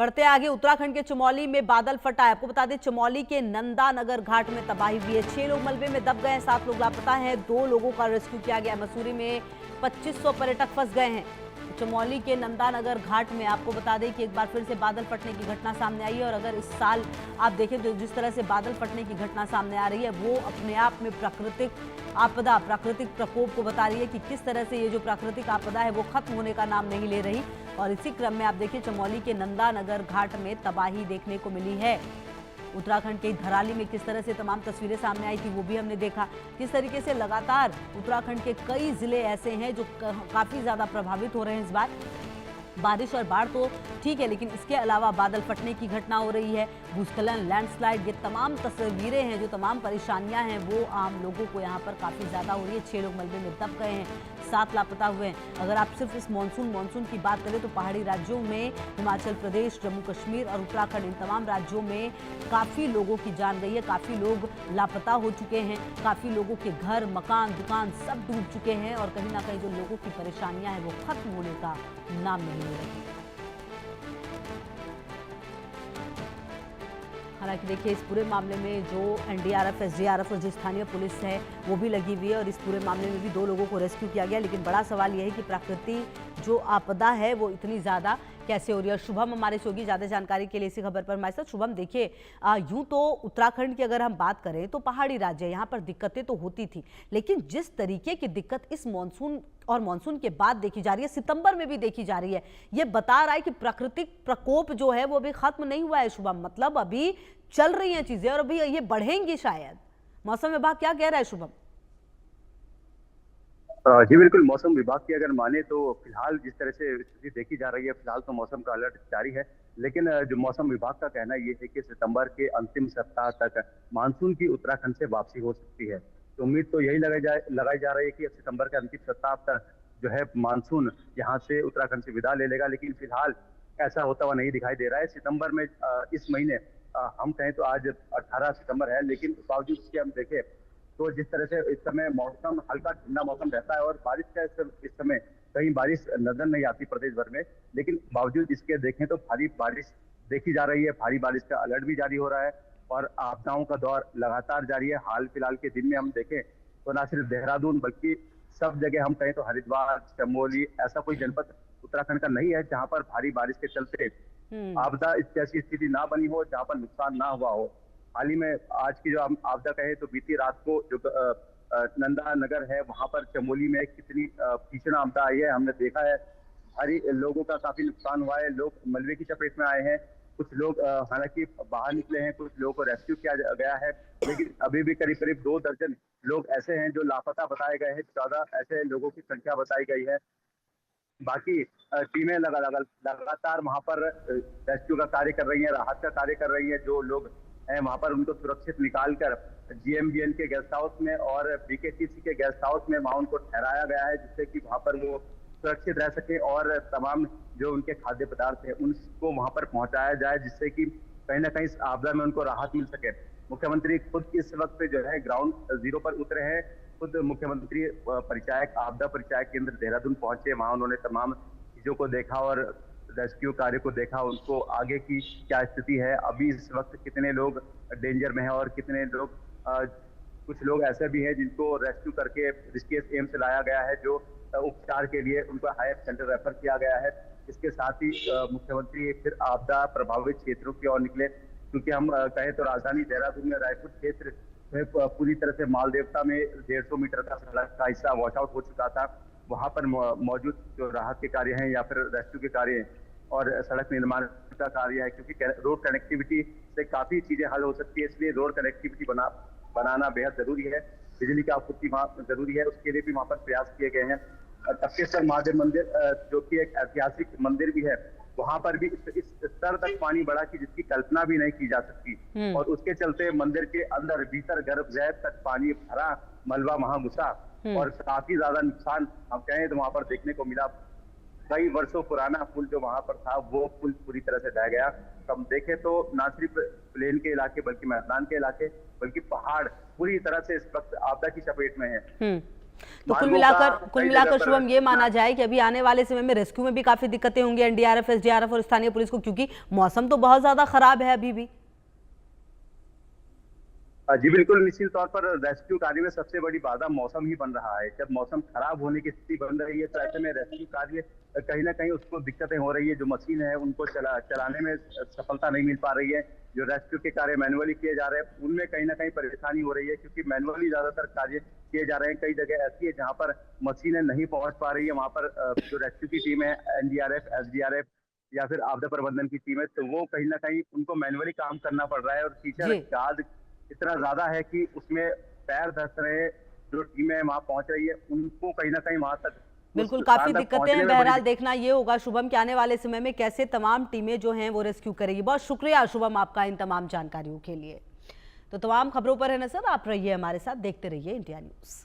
बढ़ते आगे, उत्तराखंड के चमोली में बादल फटा है। आपको बता दें, चमोली के नंदानगर घाट में तबाही हुई है। 6 लोग मलबे में दब गए हैं, 7 लोग लापता हैं। 2 लोगों का रेस्क्यू किया गया। मसूरी में 2500 पर्यटक फंस गए हैं। चमोली के नंदानगर घाट में आपको बता दें कि एक बार फिर से बादल फटने की घटना सामने आई है। और अगर इस साल आप देखें तो जिस तरह से बादल फटने की घटना सामने आ रही है, वो अपने आप में प्राकृतिक आपदा, प्राकृतिक प्रकोप को बता रही है कि किस तरह से ये जो प्राकृतिक आपदा है वो खत्म होने का नाम नहीं ले रही। और इसी क्रम में आप देखिए, चमोली के नंदानगर घाट में तबाही देखने को मिली है। उत्तराखंड के धराली में किस तरह से तमाम तस्वीरें सामने आई थी, वो भी हमने देखा। किस तरीके से लगातार उत्तराखंड के कई जिले ऐसे हैं जो काफी ज्यादा प्रभावित हो रहे हैं इस बार। बारिश और बाढ़ तो ठीक है, लेकिन इसके अलावा बादल फटने की घटना हो रही है, भूस्खलन, लैंडस्लाइड, ये तमाम तस्वीरें हैं, जो तमाम परेशानियां हैं वो आम लोगों को यहाँ पर काफ़ी ज़्यादा हो रही है। 6 लोग मलबे में दब गए हैं, 7 लापता हुए हैं। अगर आप सिर्फ इस मानसून की बात करें तो पहाड़ी राज्यों में हिमाचल प्रदेश, जम्मू कश्मीर और उत्तराखंड, इन तमाम राज्यों में काफ़ी लोगों की जान गई है, काफ़ी लोग लापता हो चुके हैं, काफ़ी लोगों के घर, मकान, दुकान सब डूब चुके हैं। और कहीं ना कहीं जो लोगों की परेशानियां हैं वो खत्म होने का नाम नहीं ले रही। हालांकि देखिए, इस पूरे मामले में जो एनडीआरएफ, एसडीआरएफ और जो स्थानीय पुलिस है वो भी लगी हुई है। और इस पूरे मामले में भी 2 लोगों को रेस्क्यू किया गया। लेकिन बड़ा सवाल यह है कि प्रकृति जो आपदा है वो इतनी ज़्यादा कैसे हो रही है। और शुभम हमारे से होगी ज़्यादा जानकारी के लिए इसी खबर पर हमारे साथ। शुभम, देखिए, यूं तो उत्तराखंड की अगर हम बात करें तो पहाड़ी राज्य है, यहाँ पर दिक्कतें तो होती थी, लेकिन जिस तरीके की दिक्कत इस मानसून और मानसून के बाद देखी जा रही है, सितंबर में भी देखी जा रही है, ये बता रहा है कि प्राकृतिक प्रकोप जो है वो अभी खत्म नहीं हुआ है। शुभम, मतलब अभी चल रही हैं चीजें और अभी ये बढ़ेंगी शायद। मौसम विभाग क्या कह रहा है शुभम? जी बिल्कुल, मौसम विभाग की अगर माने तो फिलहाल जिस तरह से स्थिति देखी जा रही है, फिलहाल तो मौसम का अलर्ट जारी है। लेकिन जो मौसम विभाग का कहना ये है कि सितंबर के अंतिम सप्ताह तक मानसून की उत्तराखंड से वापसी हो सकती है। तो उम्मीद तो यही लगाई जा रही है कि सितंबर के अंतिम सप्ताह तक जो है मानसून यहाँ से उत्तराखंड से विदा ले लेगा। लेकिन फिलहाल ऐसा होता हुआ नहीं दिखाई दे रहा है। सितंबर में इस महीने हम कहें तो आज 18 सितंबर है, लेकिन बावजूद इसके हम देखें तो जिस तरह से इस समय मौसम हल्का ठंडा मौसम रहता है और बारिश का इस समय कहीं बारिश नजर नहीं आती प्रदेश भर में, लेकिन बावजूद इसके देखें तो भारी बारिश देखी जा रही है। भारी बारिश का अलर्ट भी जारी हो रहा है और आपदाओं का दौर लगातार जारी है। हाल फिलहाल के दिन में हम देखें तो न सिर्फ देहरादून बल्कि सब जगह हम कहें तो हरिद्वार, चमोली, ऐसा कोई जनपद उत्तराखंड का नहीं है जहां पर भारी बारिश के चलते आपदा इस जैसी स्थिति ना बनी हो, जहां पर नुकसान ना हुआ हो। हाल ही में आज की जो हम आपदा कहें तो बीती रात को जो नंदा नगर है वहां पर चमोली में कितनी भीषण आपदा आई है हमने देखा है। भारी लोगों का काफी नुकसान हुआ है, लोग मलबे की चपेट में आए हैं। कुछ लोग हालांकि बाहर निकले हैं, कुछ लोगों को रेस्क्यू किया गया है, लेकिन अभी भी करीब करीब 2 दर्जन लोग ऐसे हैं जो लापता बताए गए हैं। 14 ऐसे लोगों की संख्या बताई गई है। बाकी टीमें लगातार वहां पर रेस्क्यू का कार्य कर रही हैं, राहत का कार्य कर रही हैं। जो लोग हैं वहां पर उनको सुरक्षित निकालकर जीएमबीएन के गेस्ट हाउस में और बीकेटीसी के गेस्ट हाउस में वहां उनको ठहराया गया है, जिससे कि वहां पर वो सुरक्षित रह सके और तमाम जो उनके खाद्य पदार्थ है उनको वहां पर पहुंचाया जाए, जिससे कि कहीं ना कहीं इस आपदा में उनको राहत मिल सके। मुख्यमंत्री खुद इस वक्त जो है ग्राउंड जीरो पर उतरे हैं। खुद मुख्यमंत्री परिचायक आपदा परिचायक केंद्र देहरादून पहुंचे, वहां उन्होंने तमाम चीजों को देखा और रेस्क्यू कार्य को देखा, उनको आगे की क्या स्थिति है, अभी इस वक्त कितने लोग डेंजर में हैं और कितने लोग कुछ लोग ऐसे भी हैं जिनको रेस्क्यू करके ऋषिकेश एम्स से लाया गया है, जो उपचार के लिए उनको हायर सेंटर रेफर किया गया है। इसके साथ ही मुख्यमंत्री फिर आपदा प्रभावित क्षेत्रों की ओर निकले, क्योंकि हम कहें तो राजधानी देहरादून में रायपुर क्षेत्र पूरी तरह से मालदेवता में 150 मीटर का सड़क का हिस्सा वॉश आउट हो चुका था। वहां पर मौजूद जो राहत के कार्य हैं या फिर रेस्क्यू के कार्य हैं और सड़क निर्माण का कार्य है, क्योंकि रोड कनेक्टिविटी से काफी चीजें हल हो सकती है, इसलिए रोड कनेक्टिविटी बनाना बेहद जरूरी है। बिजली की आपूर्ति वहाँ जरूरी है, उसके लिए भी वहां पर प्रयास किए गए हैं। टपकेश्वर महादेव मंदिर जो कि एक ऐतिहासिक मंदिर भी है, वहां पर भी इस स्तर तक पानी बढ़ा कि जिसकी कल्पना भी नहीं की जा सकती और उसके चलते मंदिर के अंदर भीतर गर्भगृह तक पानी भरा, मलबा वहां घुसा और काफी ज्यादा नुकसान हम कहें तो वहां पर देखने को मिला। कई वर्षों पुराना पुल जो वहां पर था वो पुल पूरी तरह से ढह गया। तो हम देखें तो न सिर्फ प्लेन के इलाके बल्कि मैदान के इलाके बल्कि पहाड़ पूरी तरह से इस वक्त आपदा की चपेट में है। तो कुल मार्गों का मिलाकर कई जगह पर शुभम ये माना जाए कि अभी आने वाले समय में रेस्क्यू में भी काफी दिक्कतें होंगी एनडीआरएफ, एसडीआरएफ और स्थानीय पुलिस को, क्योंकि मौसम तो बहुत ज्यादा खराब है अभी भी। जी बिल्कुल, निश्चित तौर पर रेस्क्यू कार्य में सबसे बड़ी बाधा मौसम ही बन रहा है। जब मौसम खराब होने की स्थिति बन रही है तो ऐसे में रेस्क्यू कार्य कहीं ना कहीं उसको दिक्कतें हो रही है। जो मशीन है उनको चलाने में सफलता नहीं मिल पा रही है। जो रेस्क्यू के कार्य मैनुअली किए जा रहे हैं उनमें कहीं ना कहीं परेशानी हो रही है, क्योंकि मैनुअली ज्यादातर कार्य किए जा रहे हैं। कई जगह ऐसी है जहाँ पर मशीनें नहीं पहुंच पा रही है, वहाँ पर जो रेस्क्यू की टीम है, एनडीआरएफ, एसडीआरएफ या फिर आपदा प्रबंधन की टीम है, तो वो कहीं ना कहीं उनको मैनुअली काम करना पड़ रहा है। और कीचड़ जी गाद इतना ज्यादा है कि उसमें पैर धंस रहे। जो टीमें वहां पहुंच रही है उनको कहीं ना कहीं वहां तक, उस बिल्कुल, काफी स्थान तक दिक्कतें पहुंचने हैं। में बड़ी बहरहाल देखना ये होगा शुभम कि आने वाले समय में कैसे तमाम टीमें जो हैं वो रेस्क्यू करेगी। बहुत शुक्रिया शुभम आपका इन तमाम जानकारियों के लिए। तो तमाम खबरों पर है नजर, आप रहिए हमारे साथ, देखते रहिए इंडिया न्यूज।